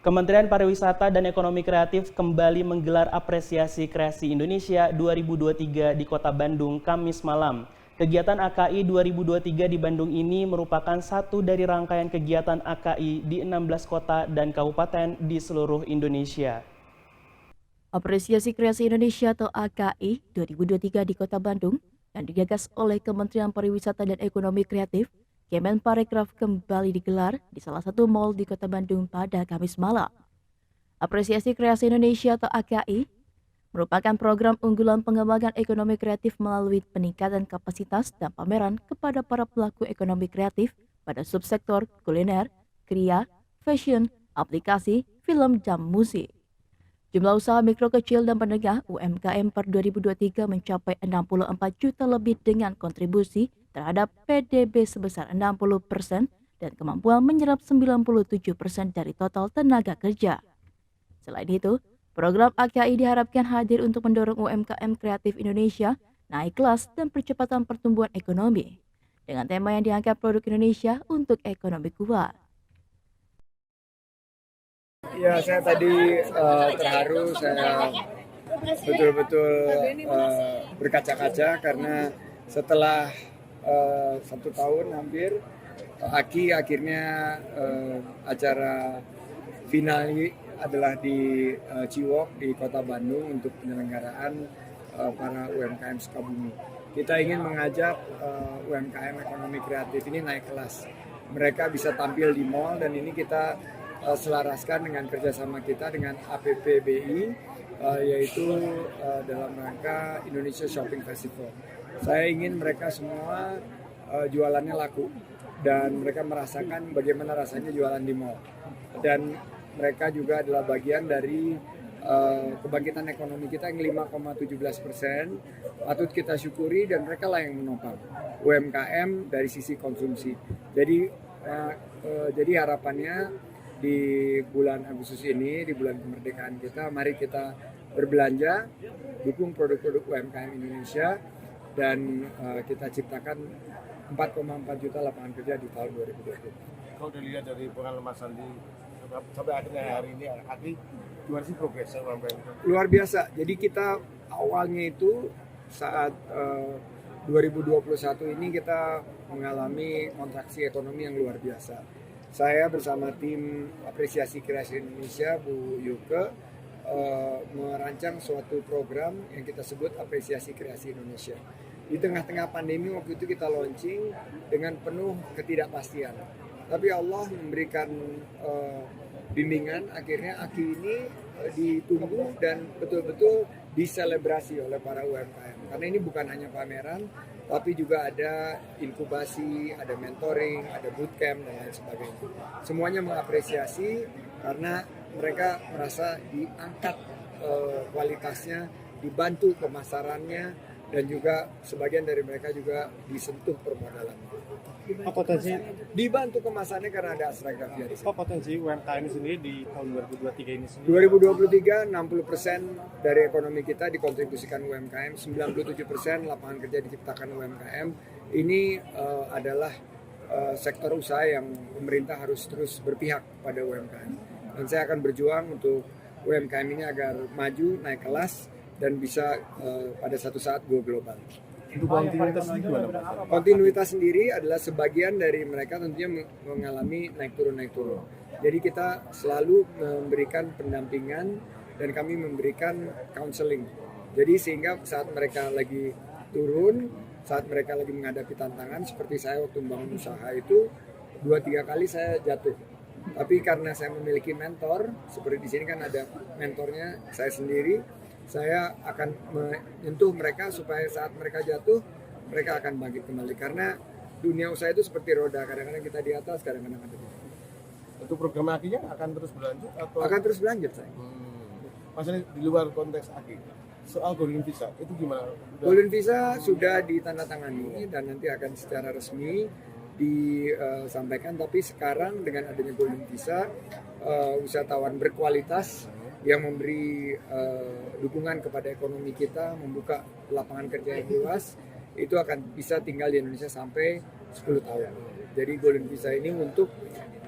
Kementerian Pariwisata dan Ekonomi Kreatif kembali menggelar Apresiasi Kreasi Indonesia 2023 di Kota Bandung, Kamis malam. Kegiatan AKI 2023 di Bandung ini merupakan satu dari rangkaian kegiatan AKI di 16 kota dan kabupaten di seluruh Indonesia. Apresiasi Kreasi Indonesia atau AKI 2023 di Kota Bandung yang digagas oleh Kementerian Pariwisata dan Ekonomi Kreatif, Kemenparekraf kembali digelar di salah satu mal di Kota Bandung pada Kamis malam. Apresiasi Kreasi Indonesia atau AKI merupakan program unggulan pengembangan ekonomi kreatif melalui peningkatan kapasitas dan pameran kepada para pelaku ekonomi kreatif pada subsektor kuliner, kriya, fashion, aplikasi, film, dan musik. Jumlah usaha mikro kecil dan menengah UMKM per 2023 mencapai 64 juta lebih dengan kontribusi terhadap PDB sebesar 60% dan kemampuan menyerap 97% dari total tenaga kerja. Selain itu, program AKI diharapkan hadir untuk mendorong UMKM kreatif Indonesia naik kelas dan percepatan pertumbuhan ekonomi. Dengan tema yang diangkat produk Indonesia untuk ekonomi kuat. Ya, saya tadi terharu, saya betul-betul berkaca-kaca karena setelah 1 tahun hampir, AKI akhirnya acara final adalah di Ciwok di Kota Bandung untuk penyelenggaraan para UMKM Sukabumi. Kita ingin mengajak UMKM ekonomi kreatif ini naik kelas. Mereka bisa tampil di mall dan ini kita selaraskan dengan kerjasama kita dengan APPBI yaitu dalam rangka Indonesia Shopping Festival. Saya ingin mereka semua jualannya laku dan mereka merasakan bagaimana rasanya jualan di mall. Dan mereka juga adalah bagian dari kebangkitan ekonomi kita yang 5,17%. Patut kita syukuri dan mereka lah yang menopang UMKM dari sisi konsumsi. Jadi harapannya di bulan Agustus ini, di bulan kemerdekaan kita, mari kita berbelanja, dukung produk-produk UMKM Indonesia, dan kita ciptakan 4,4 juta lapangan kerja di tahun 2020. Kalau dilihat dari pengalaman Sandi sampai akhirnya hari ini, gimana sih progresnya UMKM? Luar biasa. Jadi kita awalnya itu saat 2021 ini kita mengalami kontraksi ekonomi yang luar biasa. Saya bersama tim Apresiasi Kreasi Indonesia, Bu Yuke, merancang suatu program yang kita sebut Apresiasi Kreasi Indonesia. Di tengah-tengah pandemi waktu itu kita launching dengan penuh ketidakpastian. Tapi Allah memberikan bimbingan, akhirnya AKI ini ditunggu dan betul-betul diselebrasi oleh para UMKM. Karena ini bukan hanya pameran, tapi juga ada inkubasi, ada mentoring, ada bootcamp, dan lain sebagainya. Semuanya mengapresiasi karena mereka merasa diangkat kualitasnya, dibantu pemasarannya, dan juga sebagian dari mereka juga disentuh permodalannya. Potensi Dibantu kemasannya karena ada Asragrafia di sini. potensi UMKM sendiri di tahun 2023 ini sendiri? 2023 60% dari ekonomi kita dikontribusikan UMKM, 97% lapangan kerja diciptakan UMKM. Ini adalah sektor usaha yang pemerintah harus terus berpihak pada UMKM. Dan saya akan berjuang untuk UMKM ini agar maju, naik kelas, dan bisa pada satu saat go global. Untuk kontinuitas sendiri gimana Pak? Kontinuitas sendiri adalah sebagian dari mereka tentunya mengalami naik turun. Jadi kita selalu memberikan pendampingan dan kami memberikan counseling. Jadi sehingga saat mereka lagi turun, saat mereka lagi menghadapi tantangan seperti saya waktu membangun usaha itu 2-3 kali saya jatuh. Tapi karena saya memiliki mentor, seperti di sini kan ada mentornya saya sendiri, saya akan menyentuh mereka supaya saat mereka jatuh, mereka akan bangkit kembali. Karena dunia usaha itu seperti roda, kadang-kadang kita di atas, kadang-kadang ada di bawah. Untuk program AKI-nya akan terus berlanjut atau? Akan terus berlanjut saya. Maksudnya di luar konteks AKI, soal Golden Visa itu gimana? Golden Visa sudah ditandatangani dan nanti akan secara resmi disampaikan. Tapi sekarang dengan adanya Golden Visa, wisatawan berkualitas yang memberi dukungan kepada ekonomi kita, membuka lapangan kerja yang luas, itu akan bisa tinggal di Indonesia sampai 10 tahun. Jadi Golden Visa ini untuk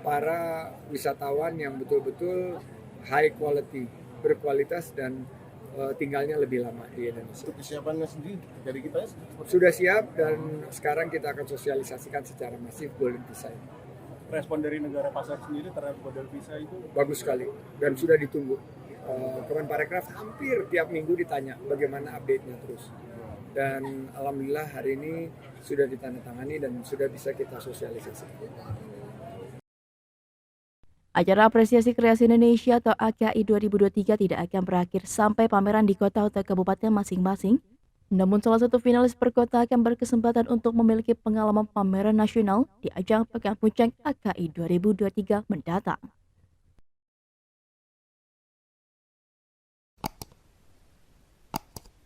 para wisatawan yang betul-betul high quality, berkualitas dan tinggalnya lebih lama di Indonesia. Untuk kesiapannya sendiri dari kita ya, Sudah siap dan sekarang kita akan sosialisasikan secara masif Golden Visa ini. Respon dari negara pasar sendiri terhadap Golden Visa itu Bagus sekali dan sudah ditunggu. Kemenparekraf hampir tiap minggu ditanya bagaimana update-nya terus. Dan alhamdulillah hari ini sudah ditandatangani dan sudah bisa kita sosialisasikan. Acara Apresiasi Kreasi Indonesia atau AKI 2023 tidak akan berakhir sampai pameran di kota atau kabupaten masing-masing. Namun salah satu finalis per kota akan berkesempatan untuk memiliki pengalaman pameran nasional di ajang Pekan Puncak AKI 2023 mendatang.